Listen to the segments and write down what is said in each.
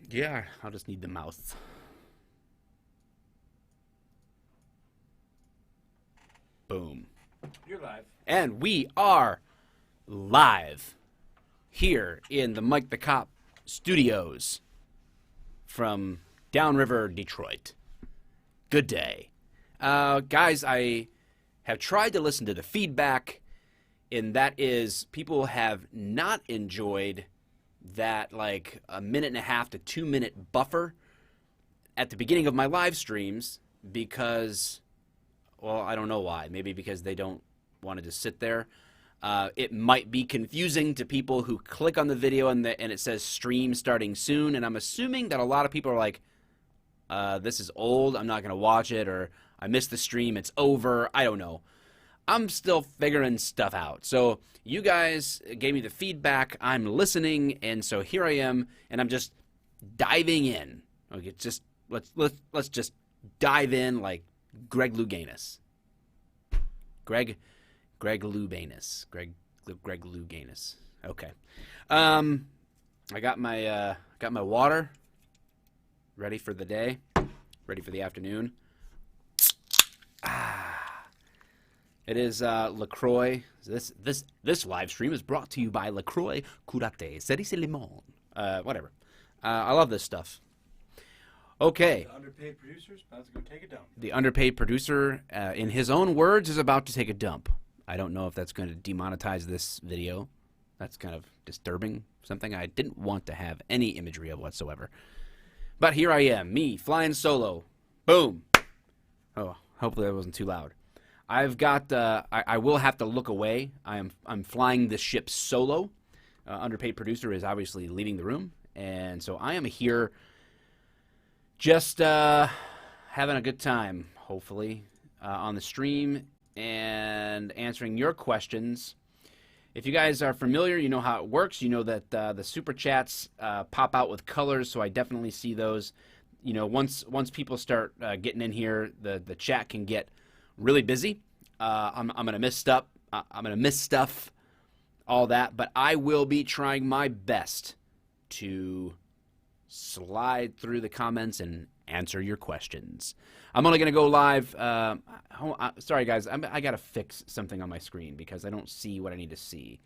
Yeah, I'll just need the mouse. Boom. You're live. And we are live here in the Mike the Cop studios from downriver Detroit. Good day. Guys, I have tried to listen to the feedback, and that is people have not enjoyed that like a minute and a half to 2 minute buffer at the beginning of my live streams because, well, I don't know why. Maybe because they don't want to just sit there. It might be confusing to people who click on the video and it says stream starting soon, and I'm assuming that a lot of people are like, this is old, I'm not going to watch it, or I missed the stream, it's over, I don't know. I'm still figuring stuff out. So you guys gave me the feedback, I'm listening, and so here I am, and I'm just diving in. Okay, just let's just dive in like Greg Louganis. Greg Louganis. Greg Louganis. Okay. I got my water ready for the day, ready for the afternoon. It is LaCroix. This live stream is brought to you by LaCroix Curate Cerise Limon. Whatever. I love this stuff. Okay. The underpaid producer's about to go take a dump. The underpaid producer, in his own words, is about to take a dump. I don't know if that's going to demonetize this video. That's kind of disturbing. Something I didn't want to have any imagery of whatsoever. But here I am, me, flying solo. Boom. Oh, hopefully that wasn't too loud. I've got, I will have to look away. I'm flying the ship solo. Underpaid producer is obviously leaving the room. And so I am here just having a good time, hopefully, on the stream and answering your questions. If you guys are familiar, you know how it works. You know that the super chats pop out with colors, so I definitely see those. You know, once people start getting in here, the chat can get really busy. I'm gonna miss stuff. I'm gonna miss stuff, all that. But I will be trying my best to slide through the comments and answer your questions. I'm only gonna go live. Sorry guys, I gotta fix something on my screen because I don't see what I need to see.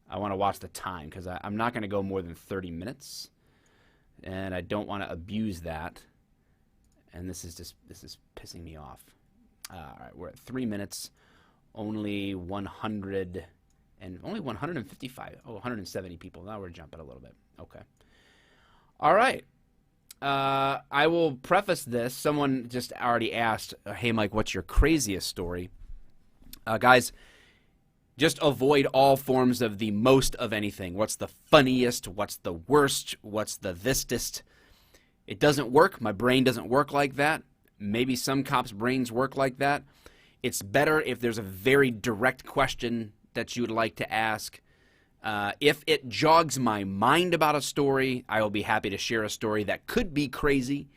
I want to watch the time because I'm not gonna go more than 30 minutes, and I don't want to abuse that. And this is pissing me off. All right, we're at 3 minutes. Only 155. Oh, 170 people. Now we're jumping a little bit. Okay. All right. I will preface this. Someone just already asked, hey, Mike, what's your craziest story? Guys, just avoid all forms of the most of anything. What's the funniest? What's the worst? What's the thistest? It doesn't work. My brain doesn't work like that. Maybe some cops' brains work like that. It's better if there's a very direct question that you would like to ask. If it jogs my mind about a story, I will be happy to share a story that could be crazy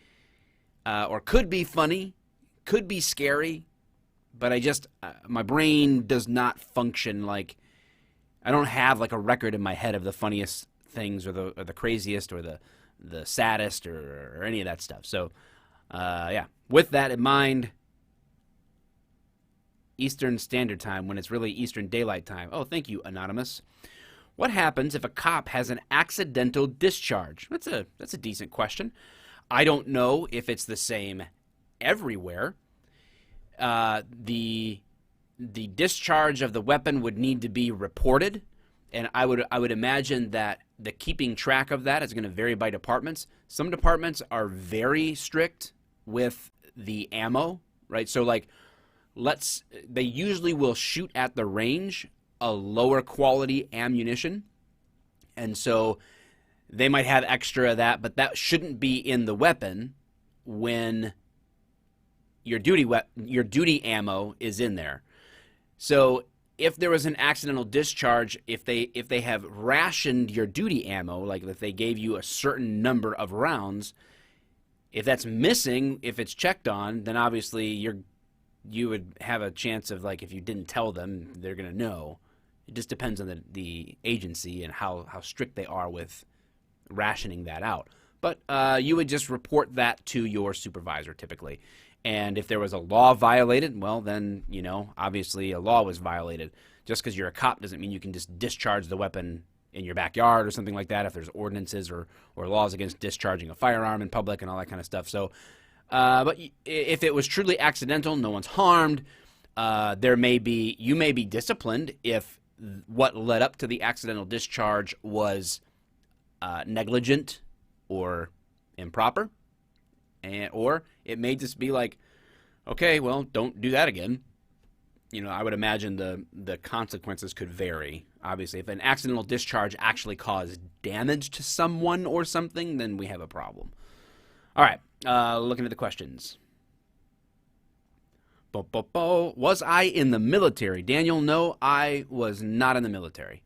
or could be funny, could be scary, but my brain does not function like, I don't have like a record in my head of the funniest things or the craziest or the saddest or any of that stuff. So, yeah, with that in mind, Eastern Standard Time when it's really Eastern Daylight Time. Oh, thank you, Anonymous. What happens if a cop has an accidental discharge? That's a decent question. I don't know if it's the same everywhere. The discharge of the weapon would need to be reported, and I would imagine that the keeping track of that is going to vary by departments. Some departments are very strict with the ammo, right? So like they usually will shoot at the range a lower quality ammunition, and so they might have extra of that, but that shouldn't be in the weapon when your duty ammo is in there. So if there was an accidental discharge, if they have rationed your duty ammo, like if they gave you a certain number of rounds, if that's missing, if it's checked on, then obviously you would have a chance of, like, if you didn't tell them, they're going to know. It just depends on the agency and how strict they are with rationing that out. But you would just report that to your supervisor typically. And if there was a law violated, well, then, obviously a law was violated. Just because you're a cop doesn't mean you can just discharge the weapon in your backyard or something like that if there's ordinances or laws against discharging a firearm in public and all that kind of stuff. So, but if it was truly accidental, no one's harmed, you may be disciplined if what led up to the accidental discharge was negligent or improper. Or it may just be like, okay, well, don't do that again. I would imagine the consequences could vary. Obviously, if an accidental discharge actually caused damage to someone or something, then we have a problem. All right, looking at the questions. Was I in the military? Daniel, no, I was not in the military.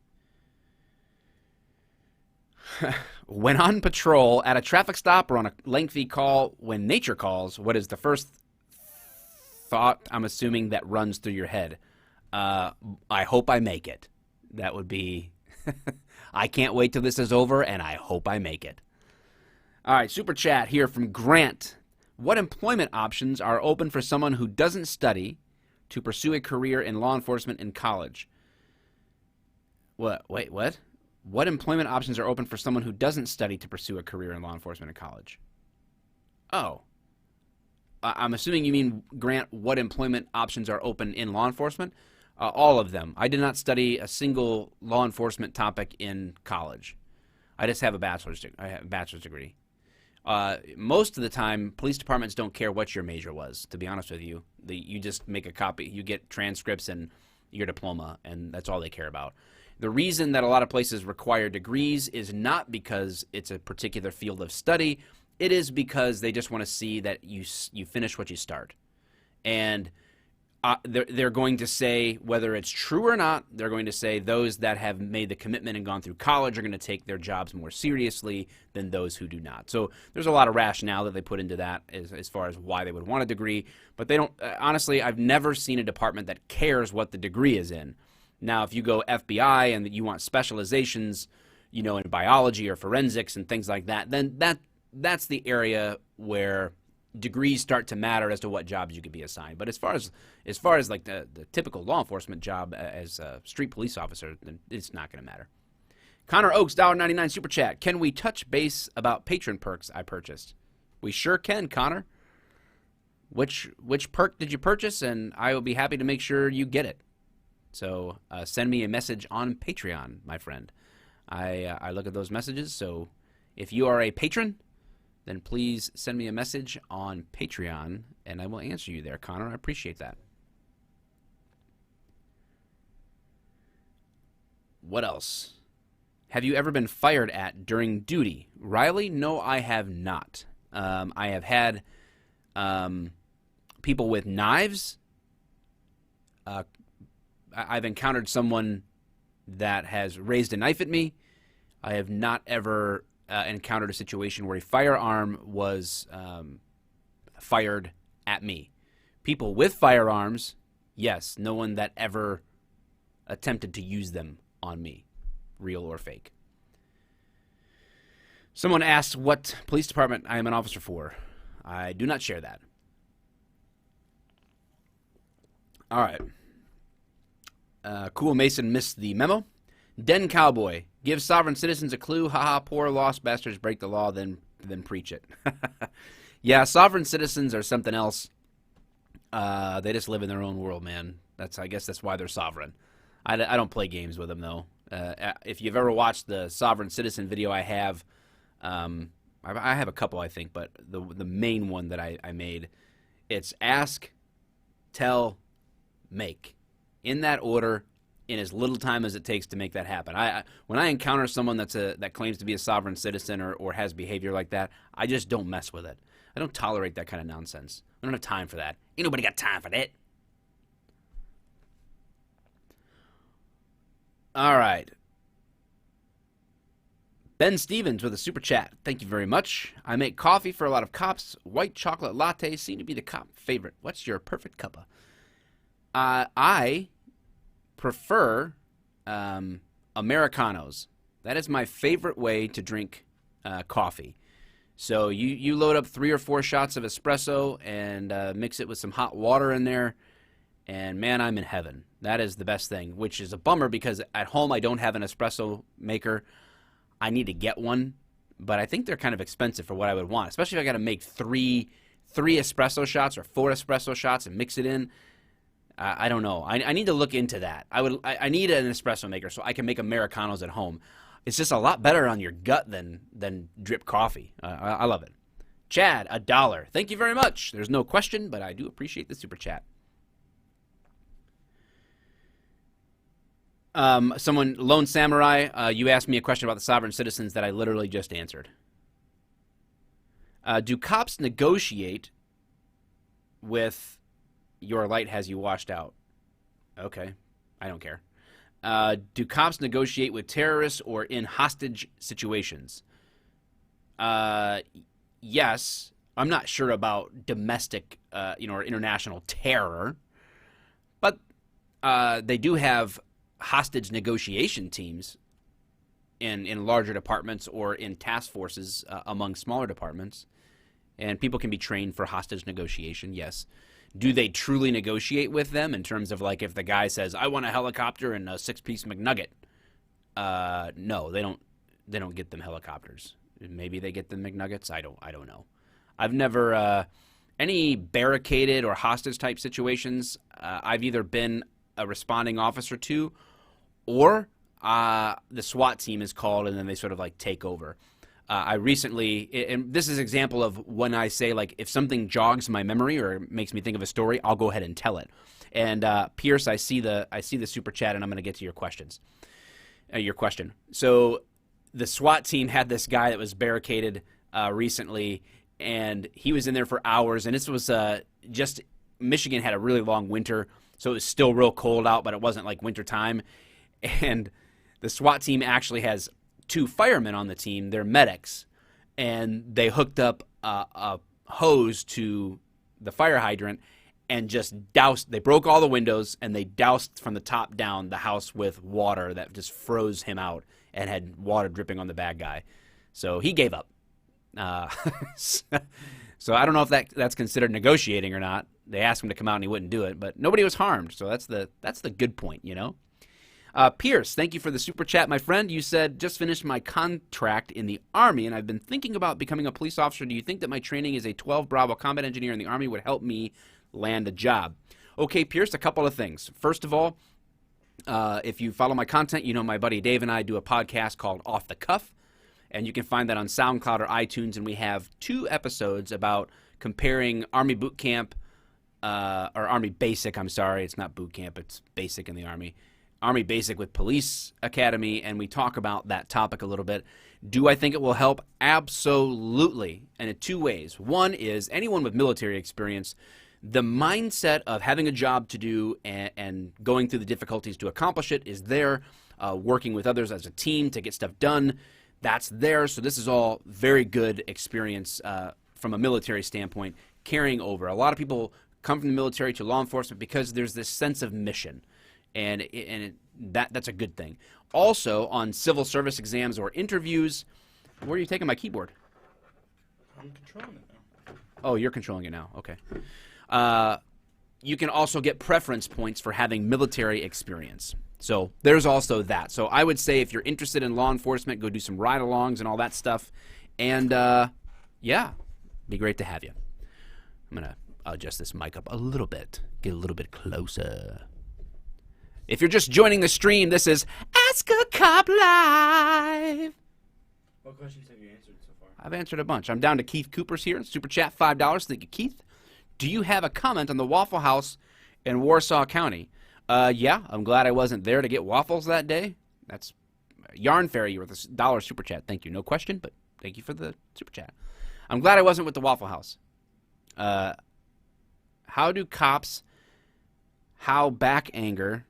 When on patrol, at a traffic stop, or on a lengthy call, when nature calls, what is the first thought, I'm assuming, that runs through your head? I hope I make it. That would be, I can't wait till this is over, and I hope I make it. All right, super chat here from Grant. What employment options are open for someone who doesn't study to pursue a career in law enforcement in college? What? Wait, what? What employment options are open for someone who doesn't study to pursue a career in law enforcement in college? Oh. I'm assuming you mean, Grant, what employment options are open in law enforcement? All of them. I did not study a single law enforcement topic in college. I just have a bachelor's degree. Most of the time, police departments don't care what your major was, to be honest with you. You just make a copy. You get transcripts and your diploma, and that's all they care about. The reason that a lot of places require degrees is not because it's a particular field of study. It is because they just want to see that you finish what you start. And they're going to say, whether it's true or not, they're going to say those that have made the commitment and gone through college are going to take their jobs more seriously than those who do not. So there's a lot of rationale that they put into that as far as why they would want a degree. But they don't, honestly, I've never seen a department that cares what the degree is in. Now, if you go FBI and you want specializations, in biology or forensics and things like that, then that's the area where degrees start to matter as to what jobs you could be assigned. But as far as like the typical law enforcement job as a street police officer, then it's not going to matter. Connor Oaks, $1.99 super chat. Can we touch base about patron perks I purchased? We sure can, Connor. Which perk did you purchase? And I will be happy to make sure you get it. So send me a message on Patreon, my friend. I look at those messages. So if you are a patron, then please send me a message on Patreon, and I will answer you there, Connor. I appreciate that. What else? Have you ever been fired at during duty? Riley, no, I have not. I have had people with knives. I've encountered someone that has raised a knife at me. I have not ever encountered a situation where a firearm was fired at me. People with firearms, yes. No one that ever attempted to use them on me, real or fake. Someone asked what police department I am an officer for. I do not share that. All right. Cool Mason missed the memo. Den Cowboy, give sovereign citizens a clue. Haha, poor lost bastards break the law, then preach it. Yeah, sovereign citizens are something else. They just live in their own world, man. I guess that's why they're sovereign. I don't play games with them, though. If you've ever watched the sovereign citizen video I have a couple, I think, but the main one that I made, it's ask, tell, make. In that order, in as little time as it takes to make that happen. When I encounter someone that claims to be a sovereign citizen or has behavior like that, I just don't mess with it. I don't tolerate that kind of nonsense. I don't have time for that. Ain't nobody got time for that. All right. Ben Stevens with a super chat. Thank you very much. I make coffee for a lot of cops. White chocolate lattes seem to be the cop favorite. What's your perfect cuppa? I prefer Americanos. That is my favorite way to drink coffee. So you load up 3 or 4 shots of espresso and mix it with some hot water in there, and man, I'm in heaven. That is the best thing, which is a bummer because at home I don't have an espresso maker. I need to get one, but I think they're kind of expensive for what I would want, especially if I got to make three espresso shots or 4 espresso shots and mix it in. I don't know. I need to look into that. I need an espresso maker so I can make Americanos at home. It's just a lot better on your gut than drip coffee. I love it. Chad, $1. Thank you very much. There's no question, but I do appreciate the super chat. Someone, Lone Samurai, you asked me a question about the sovereign citizens that I literally just answered. Do cops negotiate with your light has you washed out? Okay, I don't care. Do cops negotiate with terrorists or in hostage situations? Yes. I'm not sure about domestic, or international terror, but they do have hostage negotiation teams in larger departments or in task forces among smaller departments, and people can be trained for hostage negotiation, yes. Do they truly negotiate with them in terms of, like, if the guy says, I want a helicopter and a 6-piece McNugget? No, they don't get them helicopters. Maybe they get them McNuggets. I don't know. I've never any barricaded or hostage type situations. I've either been a responding officer to, or the SWAT team is called and then they sort of like take over. I recently, and this is an example of when I say, like, if something jogs my memory or makes me think of a story, I'll go ahead and tell it. And Pierce, I see the super chat, and I'm going to get to your questions. Your question. So the SWAT team had this guy that was barricaded recently, and he was in there for hours. And this was just Michigan had a really long winter, so it was still real cold out, but it wasn't like winter time. And the SWAT team actually has 2 firemen on the team. They're medics, and they hooked up a hose to the fire hydrant and just doused. They broke all the windows, and they doused from the top down the house with water that just froze him out and had water dripping on the bad guy. So he gave up. So I don't know if that's considered negotiating or not. They asked him to come out, and he wouldn't do it, but nobody was harmed. So that's the good point, you know. Pierce, thank you for the super chat, my friend. You said, just finished my contract in the Army, and I've been thinking about becoming a police officer. Do you think that my training as a 12 Bravo combat engineer in the Army would help me land a job? Okay, Pierce, a couple of things. First of all, if you follow my content, you know my buddy Dave and I do a podcast called Off the Cuff, and you can find that on SoundCloud or iTunes, and we have 2 episodes about comparing Army boot camp, or Army basic, I'm sorry, it's not boot camp, it's basic in the Army. Army Basic with Police Academy, and we talk about that topic a little bit. Do I think it will help? Absolutely, and in 2 ways. One is anyone with military experience, the mindset of having a job to do and going through the difficulties to accomplish it is there. Working with others as a team to get stuff done, that's there. So this is all very good experience from a military standpoint, carrying over. A lot of people come from the military to law enforcement because there's this sense of mission. And that's a good thing. Also, on civil service exams or interviews, where are you taking my keyboard? I'm controlling it now. Oh, you're controlling it now. Okay. You can also get preference points for having military experience. So there's also that. So I would say if you're interested in law enforcement, go do some ride-alongs and all that stuff. And, yeah, be great to have you. I'm going to adjust this mic up a little bit, get a little bit closer. If you're just joining the stream, this is Ask a Cop Live. What questions have you answered so far? I've answered a bunch. I'm down to Keith Cooper's here. Super chat, $5. Thank you, Keith. Do you have a comment on the Waffle House in Warsaw County? Yeah, I'm glad I wasn't there to get waffles that day. That's Yarn Fairy, you were the $1 super chat. Thank you. No question, but thank you for the super chat. I'm glad I wasn't with the Waffle House. How do cops howl back anger?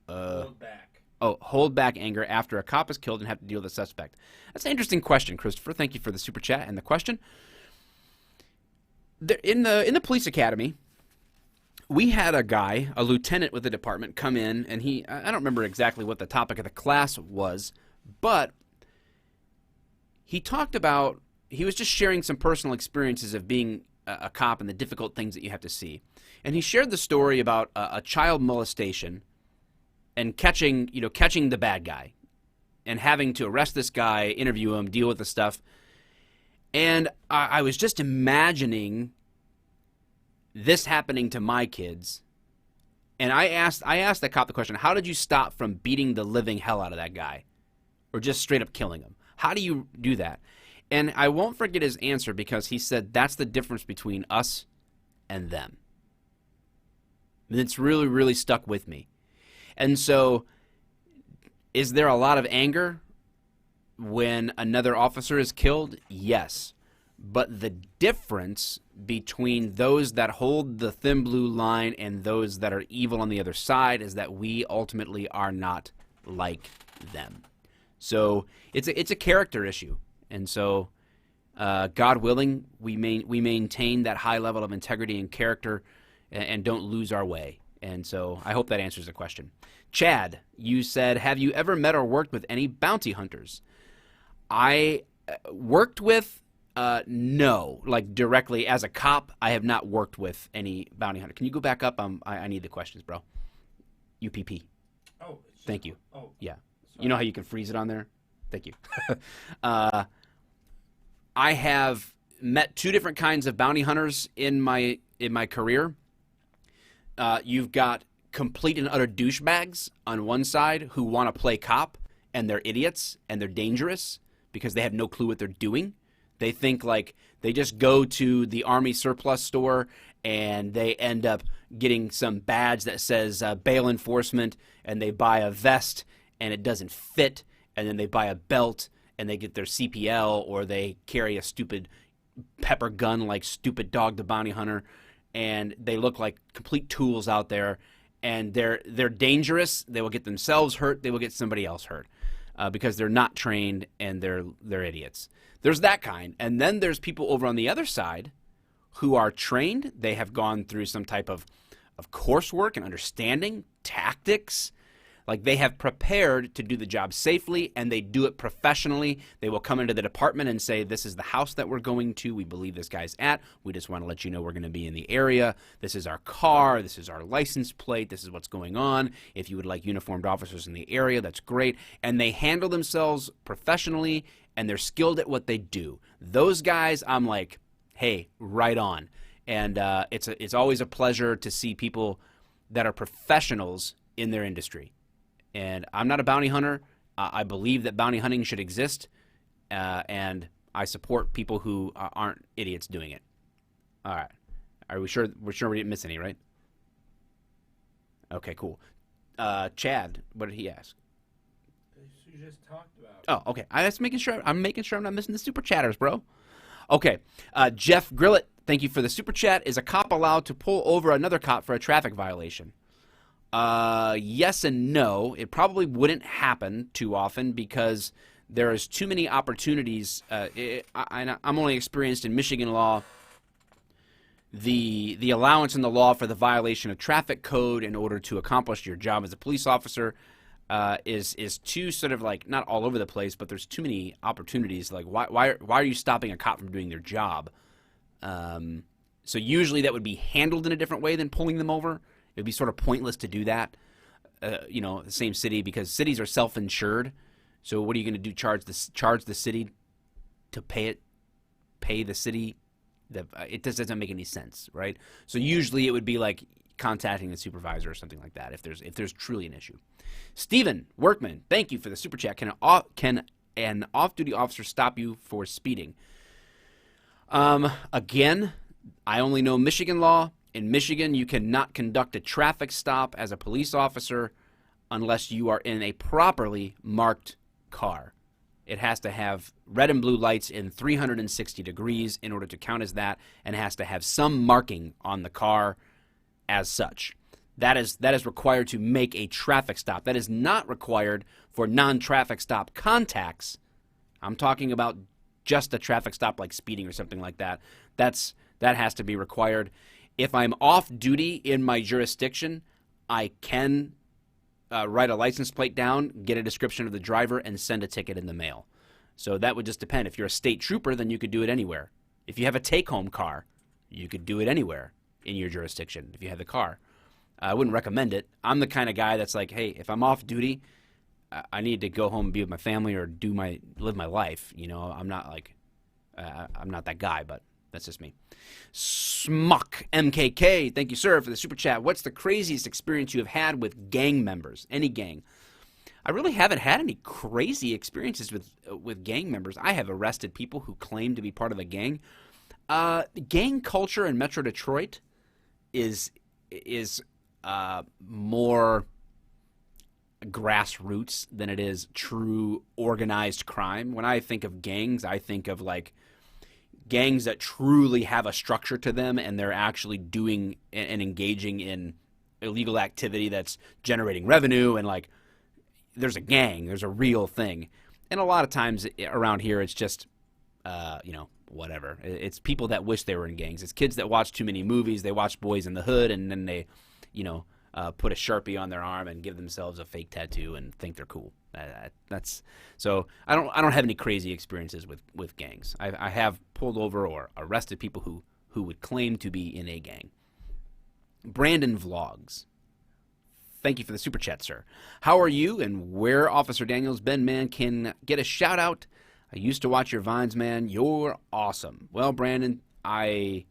Hold back. Hold back anger after a cop is killed and have to deal with the suspect. That's an interesting question, Christopher. Thank you for the super chat and the question. In the police academy, we had a guy, a lieutenant with the department, come in, and I don't remember exactly what the topic of the class was, but he talked about just sharing some personal experiences of being a cop and the difficult things that you have to see. And he shared the story about a child molestation and catching the bad guy and having to arrest this guy, interview him, deal with the stuff. And I was just imagining this happening to my kids. And I asked the cop the question, how did you stop from beating the living hell out of that guy? Or just straight up killing him? How do you do that? And I won't forget his answer, because he said that's the difference between us and them. And it's really, really stuck with me. And so, is there a lot of anger when another officer is killed? Yes. But the difference between those that hold the thin blue line and those that are evil on the other side is that we ultimately are not like them. So it's a character issue. And so, God willing, we maintain that high level of integrity and character and don't lose our way. And so I hope that answers the question. Chad, you said, have you ever met or worked with any bounty hunters? I worked with, no, like directly as a cop. I have not worked with any bounty hunter. Can you go back up? I need the questions, bro. UPP. Oh, thank you. Oh, yeah. sorry. You know how you can freeze it on there? Thank you. I have met two different kinds of bounty hunters in my career. You've got complete and utter douchebags on one side who want to play cop, and they're idiots and they're dangerous because they have no clue what they're doing. They think like they just go to the Army surplus store and they end up getting some badge that says bail enforcement, and they buy a vest and it doesn't fit, and then they buy a belt and they get their CPL, or they carry a stupid pepper gun like stupid Dog the Bounty Hunter, and they look like complete tools out there, and they're dangerous. They will get themselves hurt. They will get somebody else hurt because they're not trained and they're idiots. There's that kind. And then there's people over on the other side who are trained. They have gone through some type of coursework and understanding, tactics. Like, they have prepared to do the job safely, and they do it professionally. They will come into the department and say, this is the house that we're going to. We believe this guy's at. We just want to let you know we're going to be in the area. This is our car. This is our license plate. This is what's going on. If you would like uniformed officers in the area, that's great. And they handle themselves professionally, and they're skilled at what they do. Those guys, I'm like, hey, right on. And it's always a pleasure to see people that are professionals in their industry. And I'm not a bounty hunter. I believe that bounty hunting should exist, and I support people who aren't idiots doing it. All right. Are we sure? We're sure we didn't miss any, right? Okay, cool. Chad, what did he ask? You just talked about. Oh, okay. I'm making sure I'm not missing the super chatters, bro. Okay. Jeff Grillet, thank you for the super chat. Is a cop allowed to pull over another cop for a traffic violation? Yes and no. It probably wouldn't happen too often because there is too many opportunities. I'm only experienced in Michigan law. The allowance in the law for the violation of traffic code in order to accomplish your job as a police officer is too sort of like not all over the place, but there's too many opportunities. Like why are you stopping a cop from doing their job? So usually that would be handled in a different way than pulling them over. It would be sort of pointless to do that, the same city, because cities are self-insured. So what are you going to do? Charge the city to pay the city? It just doesn't make any sense, right? So usually it would be like contacting the supervisor or something like that if there's truly an issue. Stephen Workman, thank you for the super chat. Can an off-duty officer stop you for speeding? Again, I only know Michigan law. In Michigan, you cannot conduct a traffic stop as a police officer unless you are in a properly marked car. It has to have red and blue lights in 360 degrees in order to count as that, and has to have some marking on the car as such. That is required to make a traffic stop. That is not required for non-traffic stop contacts. I'm talking about just a traffic stop like speeding or something like that. That has to be required. If I'm off duty in my jurisdiction, I can write a license plate down, get a description of the driver, and send a ticket in the mail. So that would just depend. If you're a state trooper, then you could do it anywhere. If you have a take-home car, you could do it anywhere in your jurisdiction if you have the car. I wouldn't recommend it. I'm the kind of guy that's like, hey, if I'm off duty, I need to go home and be with my family or live my life. You know, I'm not like, I'm not that guy, but that's just me. Smuck MKK, thank you, sir, for the super chat. What's the craziest experience you have had with gang members? Any gang? I really haven't had any crazy experiences with gang members. I have arrested people who claim to be part of a gang. Gang culture in Metro Detroit is more grassroots than it is true organized crime. When I think of gangs, I think of like gangs that truly have a structure to them and they're actually doing and engaging in illegal activity that's generating revenue, and like there's a gang, there's a real thing. And a lot of times around here it's just whatever. It's people that wish they were in gangs. It's kids that watch too many movies. They watch Boys in the Hood and then they put a Sharpie on their arm and give themselves a fake tattoo and think they're cool. That's so I don't have any crazy experiences with gangs. I have pulled over or arrested people who would claim to be in a gang. Brandon Vlogs, thank you for the super chat, sir. How are you and where Officer Daniels been, man? Can get a shout out. I used to watch your Vines, man. You're awesome. Well, Brandon, I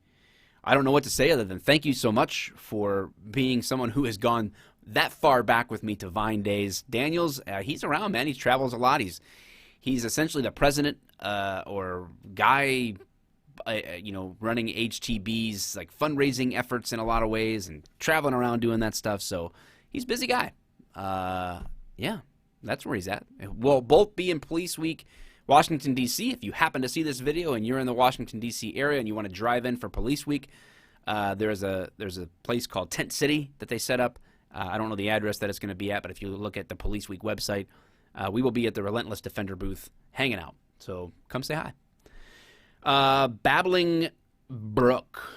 don't know what to say other than thank you so much for being someone who has gone that far back with me to Vine days. Daniels, he's around, man. He travels a lot. He's essentially the president or guy, running HTB's like fundraising efforts in a lot of ways and traveling around doing that stuff. So he's a busy guy. Yeah, that's where he's at. We'll both be in Police Week, Washington, D.C. If you happen to see this video and you're in the Washington, D.C. area and you want to drive in for Police Week, there's a place called Tent City that they set up. I don't know the address that it's going to be at, but if you look at the Police Week website, we will be at the Relentless Defender booth hanging out. So come say hi. Babbling Brook,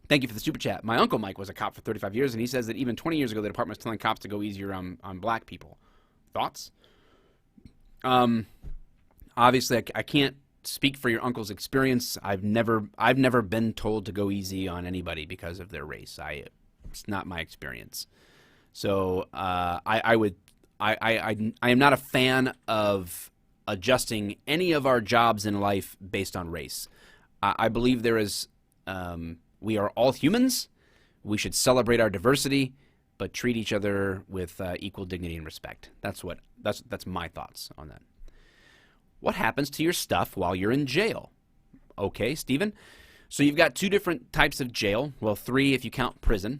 thank you for the super chat. My Uncle Mike was a cop for 35 years, and he says that even 20 years ago the department was telling cops to go easier on black people. Thoughts? Obviously, I can't speak for your uncle's experience. I've never been told to go easy on anybody because of their race. It's not my experience. So I am not a fan of adjusting any of our jobs in life based on race. I believe we are all humans. We should celebrate our diversity, but treat each other with equal dignity and respect. That's my thoughts on that. What happens to your stuff while you're in jail? Okay, Stephen. So you've got two different types of jail. Well, three if you count prison.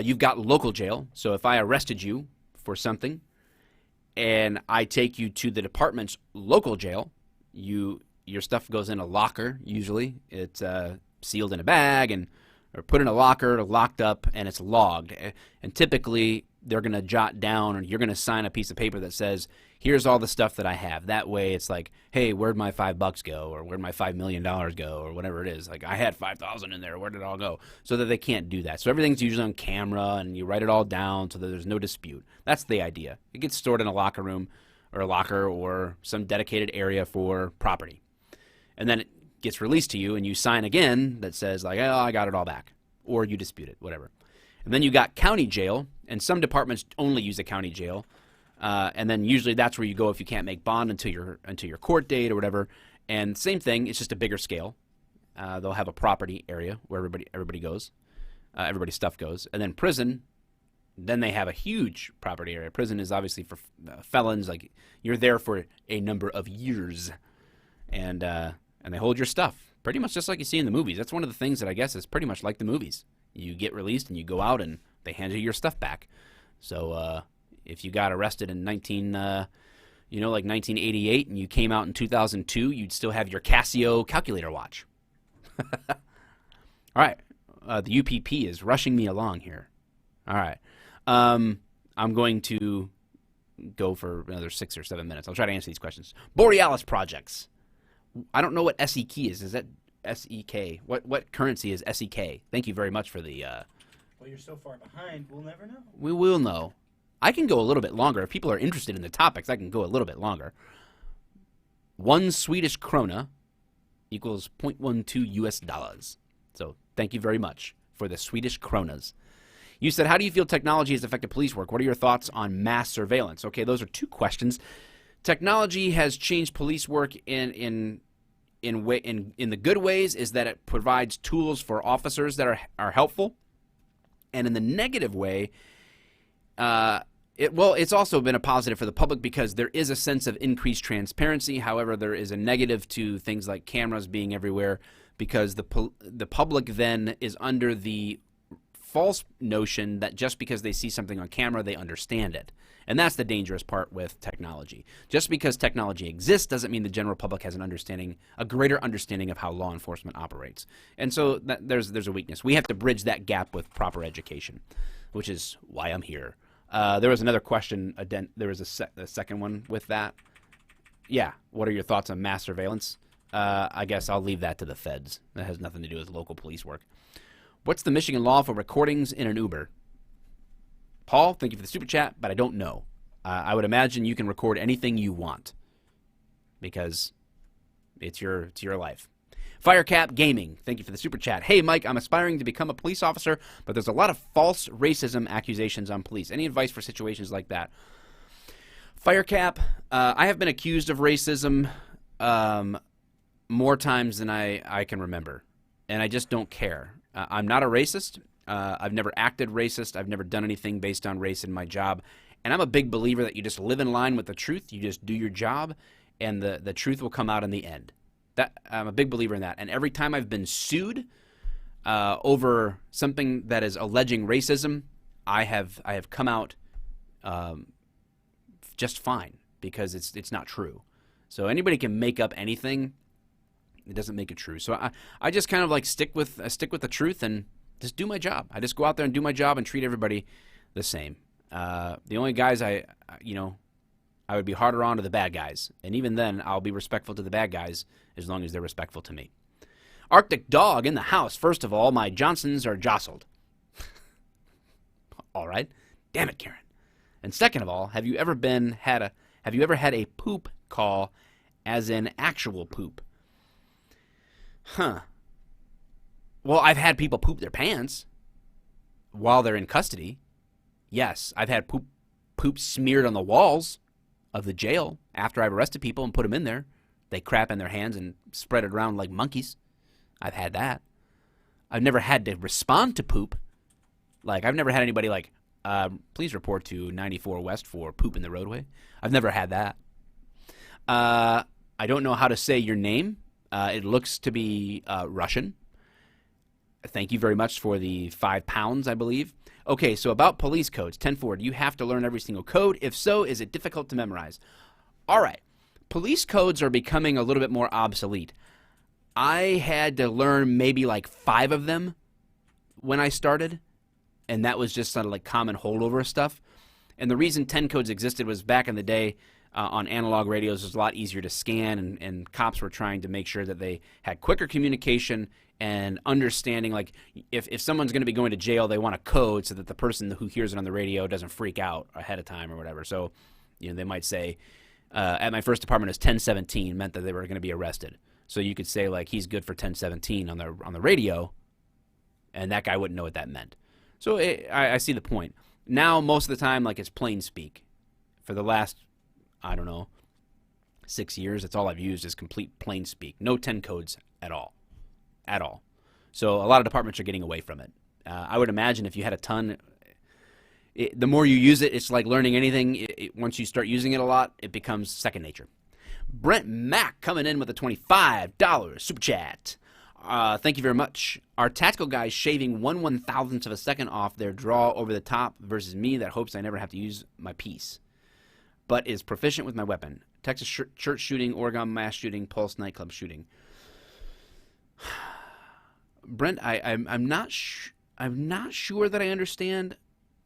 You've got local jail. So if I arrested you for something and I take you to the department's local jail, your stuff goes in a locker usually. It's sealed in a bag or put in a locker, locked up, and it's logged. And typically they're going to jot down or you're going to sign a piece of paper that says, here's all the stuff that I have. That way it's like, hey, where'd my $5 go? Or where'd my $5 million go? Or whatever it is. Like, I had 5,000 in there. Where did it all go? So that they can't do that. So everything's usually on camera and you write it all down so that there's no dispute. That's the idea. It gets stored in a locker room or a locker or some dedicated area for property. And then it gets released to you and you sign again that says like, oh, I got it all back. Or you dispute it, whatever. And then you got county jail, and some departments only use a county jail. And then usually that's where you go if you can't make bond until your court date or whatever. And same thing, it's just a bigger scale. They'll have a property area where everybody goes, everybody's stuff goes. And then prison, then they have a huge property area. Prison is obviously for felons, like you're there for a number of years, and they hold your stuff pretty much just like you see in the movies. That's one of the things that I guess is pretty much like the movies. You get released and you go out and they hand you your stuff back. So if you got arrested in 1988 and you came out in 2002, you'd still have your Casio calculator watch. All right. The UPP is rushing me along here. All right. I'm going to go for another 6 or 7 minutes. I'll try to answer these questions. Borealis Projects. I don't know what SEK is. Is that SEK? What currency is SEK? Thank you very much for the... Well, you're so far behind, we'll never know. We will know. I can go a little bit longer. If people are interested in the topics, I can go a little bit longer. 1 Swedish krona equals 0.12 US dollars. So thank you very much for the Swedish kronas. You said, how do you feel technology has affected police work? What are your thoughts on mass surveillance? Okay, those are 2 questions. Technology has changed police work in the good ways, is that it provides tools for officers that are helpful. And in the negative way, it's also been a positive for the public because there is a sense of increased transparency. However, there is a negative to things like cameras being everywhere because the public then is under the false notion that just because they see something on camera, they understand it. And that's the dangerous part with technology. Just because technology exists doesn't mean the general public has a greater understanding of how law enforcement operates. And so there's a weakness. We have to bridge that gap with proper education, which is why I'm here. There was another question. There was a second one with that. Yeah, what are your thoughts on mass surveillance? I guess I'll leave that to the feds. That has nothing to do with local police work. What's the Michigan law for recordings in an Uber? Paul, thank you for the super chat, but I don't know. I would imagine you can record anything you want because it's your life. Firecap Gaming, thank you for the super chat. Hey, Mike, I'm aspiring to become a police officer, but there's a lot of false racism accusations on police. Any advice for situations like that? Firecap, I have been accused of racism more times than I can remember, and I just don't care. I'm not a racist. I've never acted racist. I've never done anything based on race in my job. And I'm a big believer that you just live in line with the truth. You just do your job, and the truth will come out in the end. I'm a big believer in that. And every time I've been sued over something that is alleging racism, I have come out just fine because it's not true. So anybody can make up anything. It doesn't make it true. So I just kind of like stick with the truth and just do my job. I just go out there and do my job and treat everybody the same. The only guys I would be harder on to the bad guys. And even then, I'll be respectful to the bad guys as long as they're respectful to me. Arctic Dog in the house. First of all, my Johnsons are jostled. All right. Damn it, Karen. And second of all, have you ever had a poop call as in actual poop? Huh. Well, I've had people poop their pants while they're in custody. Yes, I've had poop smeared on the walls of the jail after I've arrested people and put them in there. They crap in their hands and spread it around like monkeys. I've had that. I've never had to respond to poop. Like, I've never had anybody like, please report to 94 West for poop in the roadway. I've never had that. I don't know how to say your name. It looks to be Russian. Thank you very much for the 5 pounds, I believe. Okay, so about police codes. 10-4, do you have to learn every single code? If so, is it difficult to memorize? All right. Police codes are becoming a little bit more obsolete. I had to learn maybe like 5 of them when I started, and that was just sort of like common holdover stuff. And the reason 10 codes existed was back in the day on analog radios, it was a lot easier to scan, and cops were trying to make sure that they had quicker communication and understanding. Like, if someone's going to be going to jail, they want a code so that the person who hears it on the radio doesn't freak out ahead of time or whatever. So, they might say, at my first department, it was 1017, meant that they were going to be arrested. So you could say, like, he's good for 1017 on the radio, and that guy wouldn't know what that meant. So I see the point. Now, most of the time, like, it's plain speak. For the last, I don't know, 6 years, that's all I've used is complete plain speak. No 10 codes at all. At all. So a lot of departments are getting away from it. I would imagine if you had a ton, the more you use it, it's like learning anything. Once you start using it a lot, it becomes second nature. Brent Mack coming in with a $25 super chat. Thank you very much. Are tactical guys shaving 1/1000th of a second off their draw over the top versus me that hopes I never have to use my piece, but is proficient with my weapon? Texas church shooting, Oregon mass shooting, Pulse nightclub shooting. Brent, I'm not sure that I understand.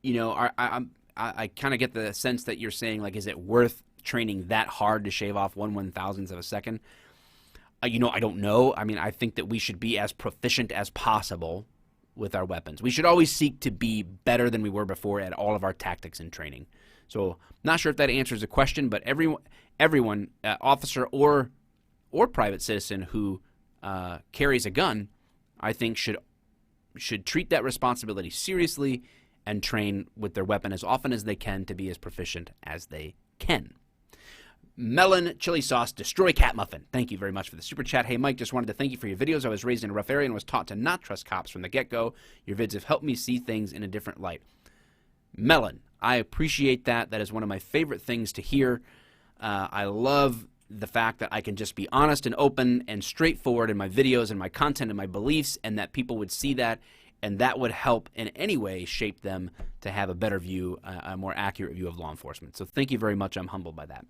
I kind of get the sense that you're saying, like, is it worth training that hard to shave off 1/1000th of a second? I don't know. I mean, I think that we should be as proficient as possible with our weapons. We should always seek to be better than we were before at all of our tactics and training. So, not sure if that answers the question, but everyone, officer or or private citizen who carries a gun, I think should treat that responsibility seriously and train with their weapon as often as they can to be as proficient as they can. Melon Chili Sauce Destroy Cat Muffin. Thank you very much for the super chat. Hey, Mike, just wanted to thank you for your videos. I was raised in a rough area and was taught to not trust cops from the get-go. Your vids have helped me see things in a different light. Melon, I appreciate that. That is one of my favorite things to hear. I love the fact that I can just be honest and open and straightforward in my videos and my content and my beliefs, and that people would see that, and that would help in any way shape them to have a better view, a more accurate view of law enforcement. So thank you very much. I'm humbled by that.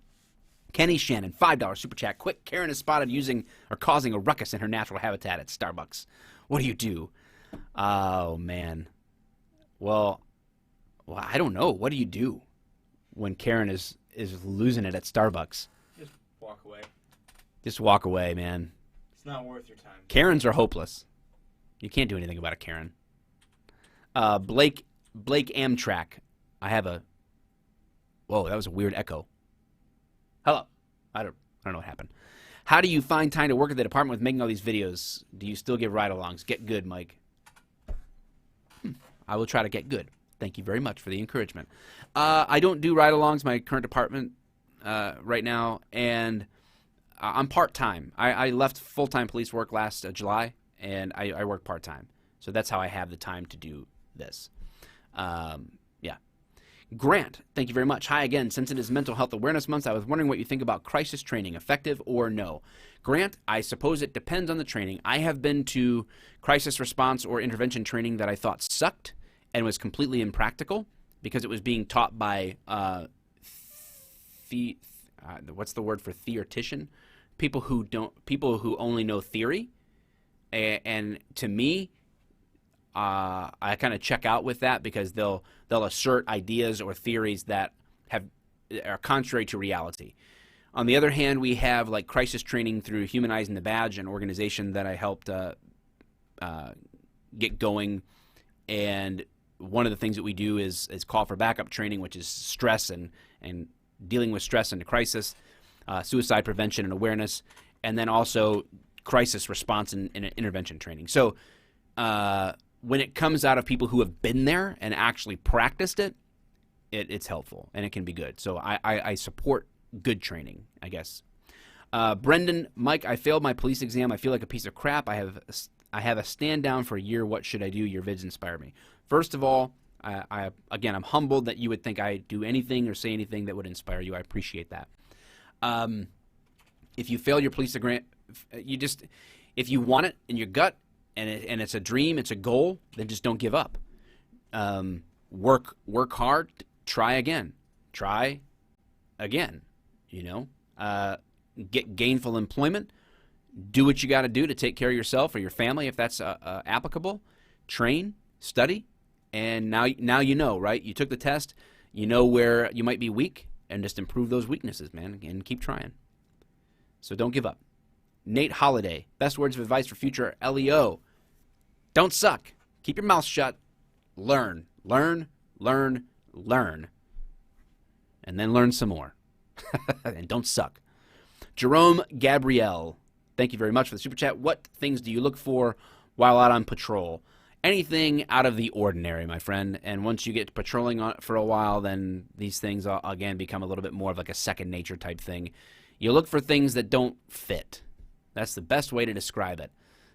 Kenny Shannon, $5 super chat. Quick, Karen is spotted using or causing a ruckus in her natural habitat at Starbucks. What do you do? Oh, man. Well, I don't know. What do you do when Karen is losing it at Starbucks? Just walk away. Just walk away, man. It's not worth your time. Karens are hopeless. You can't do anything about a Karen. Blake Amtrak. I have a... Whoa, that was a weird echo. Hello. I don't know what happened. How do you find time to work at the department with making all these videos? Do you still give ride-alongs? Get good, Mike. I will try to get good. Thank you very much for the encouragement. I don't do ride-alongs, my current department right now, and I'm part-time. I left full-time police work last July, and I work part-time. So that's how I have the time to do this. Yeah. Grant, thank you very much. Hi again. Since it is Mental Health Awareness Month, I was wondering what you think about crisis training, effective or no. Grant, I suppose it depends on the training. I have been to crisis response or intervention training that I thought sucked and was completely impractical because it was being taught by what's the word for theoretician? People who only know theory. And to me, I kind of check out with that because they'll assert ideas or theories that are contrary to reality. On the other hand, we have like crisis training through Humanizing the Badge, an organization that I helped get going. And one of the things that we do is call for backup training, which is stress and dealing with stress in a crisis, suicide prevention and awareness, and then also crisis response and intervention training. So when it comes out of people who have been there and actually practiced it, it's helpful and it can be good. So I support good training, I guess. Brendan, Mike, I failed my police exam. I feel like a piece of crap. I have a stand down for a year. What should I do? Your vids inspire me. First of all, I'm humbled that you would think I do anything or say anything that would inspire you. I appreciate that. If you fail your police exam, if you want it in your gut and it's a dream, it's a goal, then just don't give up. Work hard. Try again. You know, get gainful employment. Do what you got to do to take care of yourself or your family if that's applicable. Train, study, and now you know, right? You took the test. You know where you might be weak, and just improve those weaknesses, man, and keep trying. So don't give up. Nate Holiday, best words of advice for future LEO. Don't suck. Keep your mouth shut. Learn. And then learn some more. And don't suck. Jerome Gabrielle, thank you very much for the super chat. What things do you look for while out on patrol? Anything out of the ordinary, my friend. And once you get patrolling for a while, then these things, again, become a little bit more of like a second nature type thing. You look for things that don't fit. That's the best way to describe it.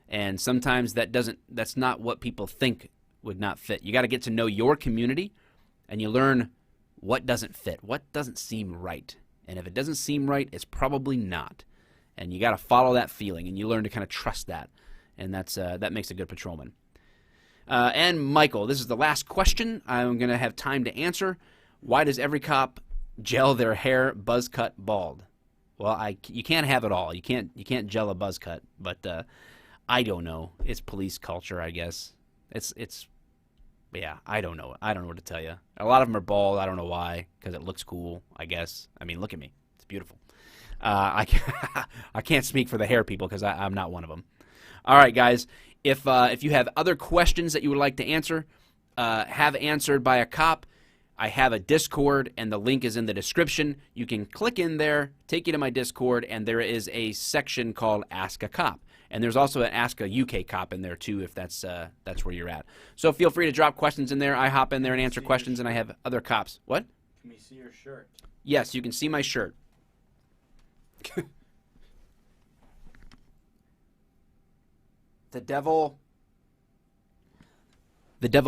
And sometimes that's not what people think would not fit. You got to get to know your community, and you learn what doesn't fit, what doesn't seem right. And if it doesn't seem right, it's probably not. And you got to follow that feeling, and you learn to kind of trust that. And that makes a good patrolman. And Michael, this is the last question I'm going to have time to answer. Why does every cop gel their hair buzz cut bald? Well, you can't have it all. You can't gel a buzz cut, but I don't know. It's police culture, I guess. Yeah, I don't know. I don't know what to tell you. A lot of them are bald. I don't know why, because it looks cool, I guess. I mean, look at me. It's beautiful. I can't speak for the hair people because I'm not one of them. All right, guys. If you have other questions that you would like to answer, have answered by a cop, I have a Discord, and the link is in the description. You can click in there, take you to my Discord, and there is a section called Ask a Cop. And there's also an Ask a UK Cop in there, too, if that's where you're at. So feel free to drop questions in there. I hop in there and answer questions, and I have other cops. What? Can we see your shirt? Yes, you can see my shirt. The devil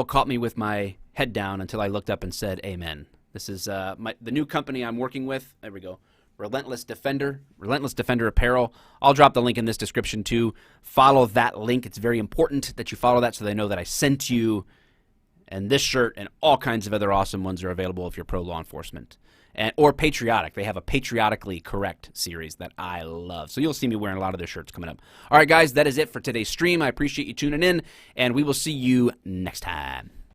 caught me with my head down until I looked up and said, amen. This is the new company I'm working with. There we go. Relentless Defender Apparel. I'll drop the link in this description too. Follow that link. It's very important that you follow that so they know that I sent you. And this shirt and all kinds of other awesome ones are available if you're pro law enforcement. Or patriotic. They have a patriotically correct series that I love. So you'll see me wearing a lot of their shirts coming up. All right, guys, that is it for today's stream. I appreciate you tuning in, and we will see you next time.